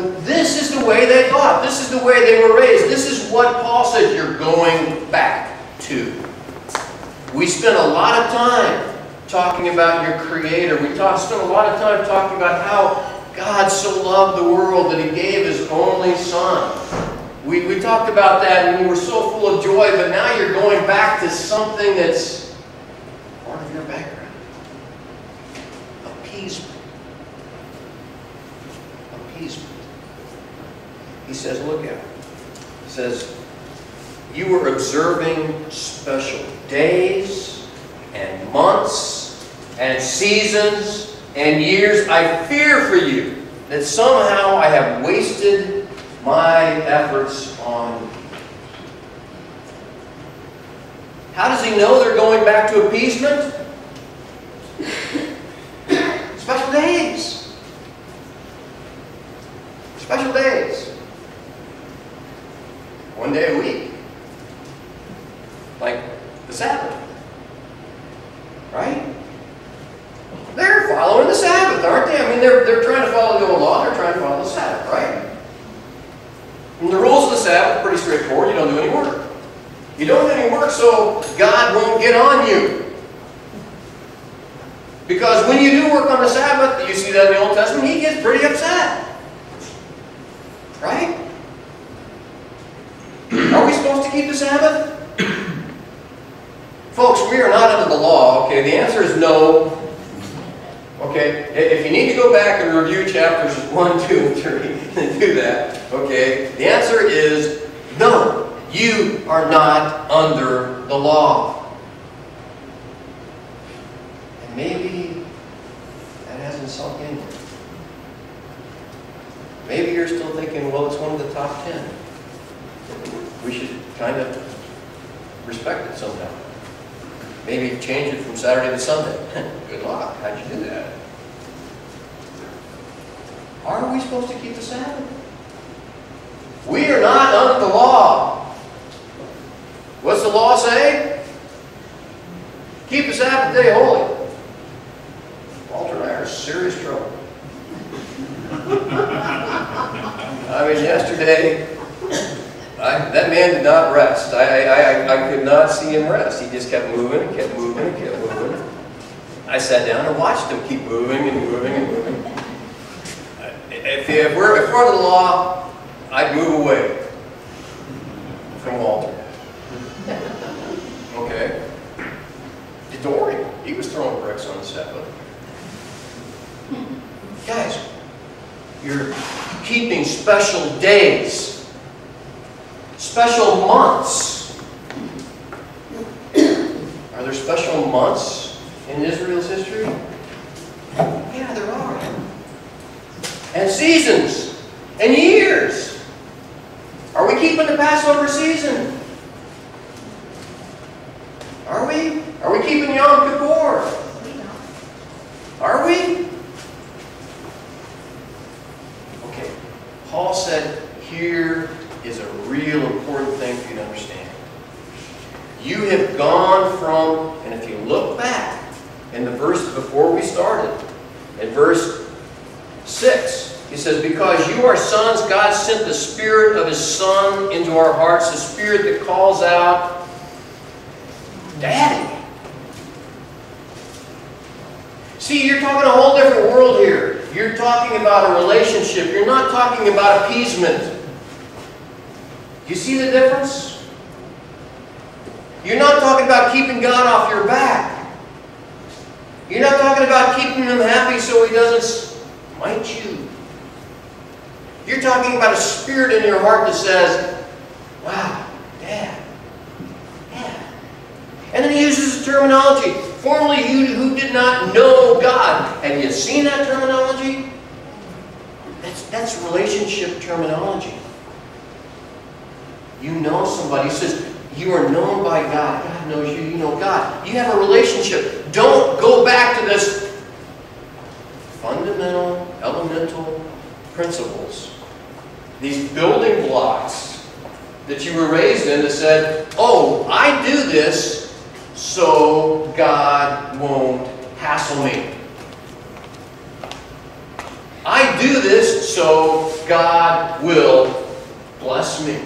But this is the way they thought. This is the way they were raised. This is what Paul said you're going back to. We spent a lot of time talking about your Creator. We spent a lot of time talking about how God so loved the world that He gave His only Son. We talked about that and we were so full of joy, but now you're going back to something that's part of your background. Appeasement. Appeasement. He says, look at it. He says, you were observing special days and months and seasons and years. I fear for you that somehow I have wasted my efforts on you. How does he know they're going back to appeasement? Special days. Special days. One day a week. Like the Sabbath. Right? They're following the Sabbath, aren't they? I mean, they're trying to follow the old law. They're trying to follow the Sabbath, right? And the rules of the Sabbath are pretty straightforward. You don't do any work. You don't do any work, so God won't get on you. Because when you do work on the Sabbath, you see that in the Old Testament, He gets pretty upset. Right? Are we supposed to keep the Sabbath? Folks, we are not under the law. Okay, the answer is no. Okay, if you need to go back and review chapters 1, 2, and 3, then do that. Okay, the answer is no. You are not under the law. And maybe that hasn't sunk in yet. Maybe you're still thinking, well, it's one of the top 10. We should kind of respect it somehow. Maybe change it from Saturday to Sunday. Good luck. How'd you do that? Are we supposed to keep the Sabbath? We are not under the law. What's the law say? Keep the Sabbath day holy. Walter and I are in serious trouble. I mean, yesterday, that man did not rest. I could not see him rest. He just kept moving and kept moving and kept moving. I sat down and watched him keep moving and moving and moving. If we're under the law, I'd move away from Walter. Okay. Dory, he was throwing bricks on the Sabbath. Guys, you're keeping special days, special months. Are there special months in Israel's history? Yeah, there are. And seasons and years. Are we keeping the Passover season? Are we? Are we keeping Yom Kippur? Are we? Okay. Paul said, here is a real important thing for you to understand. You have gone from, and if you look back in the verse before we started, in verse 6, he says, because you are sons, God sent the Spirit of His Son into our hearts, the Spirit that calls out, Daddy. See, you're talking a whole different world here. You're talking about a relationship. You're not talking about appeasement. Do you see the difference? You're not talking about keeping God off your back. You're not talking about keeping Him happy so He doesn't smite you. You're talking about a spirit in your heart that says, wow, Dad. Dad. And then he uses the terminology. Formerly you who did not know God. Have you seen that terminology? That's relationship terminology. You know somebody. He says, you are known by God. God knows you. You know God. You have a relationship. Don't go back to this fundamental, elemental principles. These building blocks that you were raised in that said, oh, I do this so God won't hassle me. I do this so God will bless me.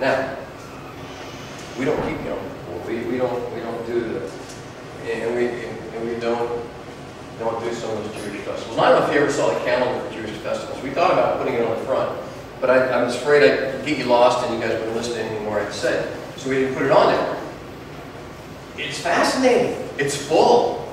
Now, we don't keep Yom Kippur. We don't do the, and we don't do some of those Jewish festivals. I don't know if you ever saw the calendar for Jewish festivals. We thought about putting it on the front, but I was afraid I'd get you lost and you guys wouldn't listen to anything more I'd say. So we didn't put it on there. It's fascinating. It's full.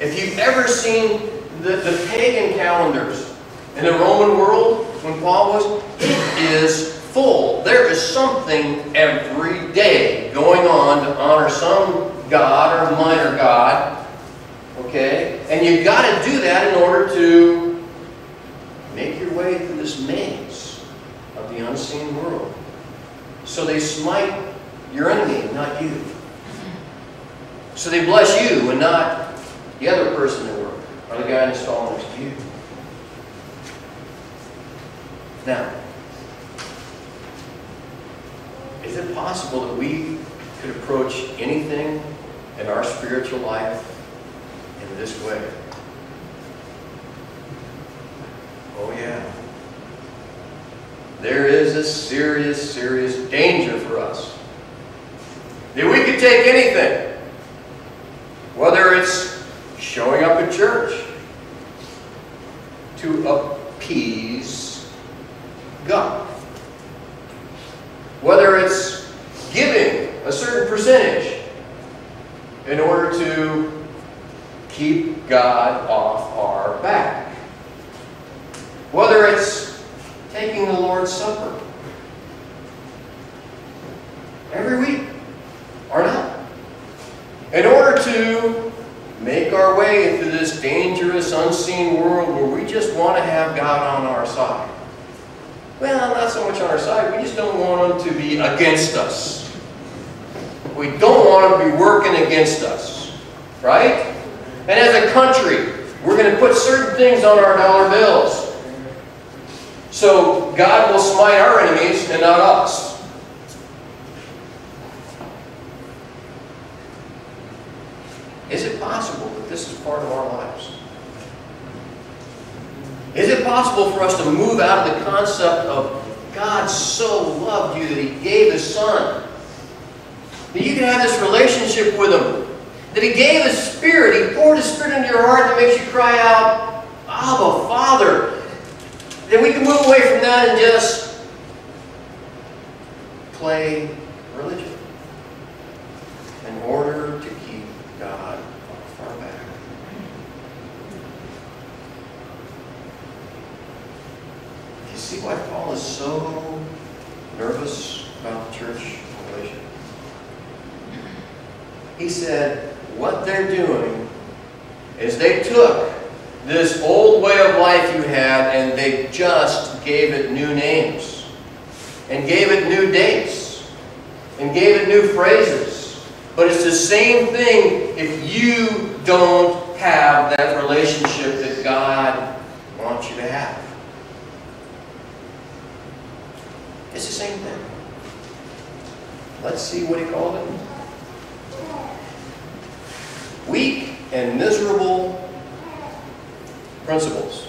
If you've ever seen the pagan calendars in the Roman world, when Paul was, it is full. There is something every day going on to honor some god or minor god. Okay? And you've got to do that in order to make your way through this maze of the unseen world. So they smite your enemy, not you. So they bless you and not the other person at work or the guy in the stall next to you. Now, is it possible that we could approach anything in our spiritual life in this way? Oh yeah. There is a serious, serious danger for us. That we could take anything, whether it's showing up at church to appease God, whether it's giving a certain percentage in order to keep God off our back, whether it's taking the Lord's Supper every week or not, in order to make our way through this dangerous, unseen world where we just want to have God on our side. Well, not so much on our side, we just don't want Him to be against us. We don't want Him to be working against us, right? And as a country, we're going to put certain things on our dollar bills. So God will smite our enemies and not us. Is it possible that this is part of our lives? Is it possible for us to move out of the concept of God so loved you that He gave His Son? That you can have this relationship with Him. That He gave His Spirit. He poured His Spirit into your heart that makes you cry out, Abba, Father. That we can move away from that and just play religion in order to keep God off our back. Do you see why Paul is so nervous about the church in Galatia? He said, what they're doing is they took this old way of life you had and they just gave it new names and gave it new dates and gave it new phrases. But it's the same thing if you don't have that relationship that God wants you to have. It's the same thing. Let's see what he called it. Weak and miserable principles.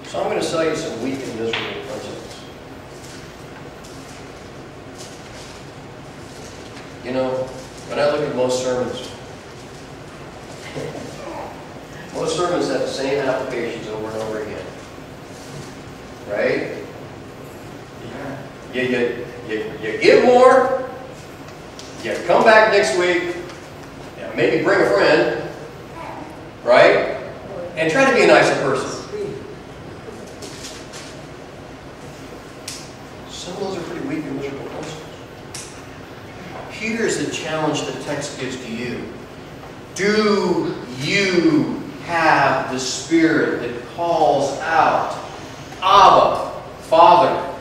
So I'm going to tell you some weak and miserable principles. You know, when I look at most sermons have the same applications over and over again. Right? You give more, you come back next week, maybe bring a friend, right? And try to be a nicer person. Some of those are pretty weak and miserable principles. Here's the challenge the text gives to you. Do you have the Spirit that calls out, Abba, Father?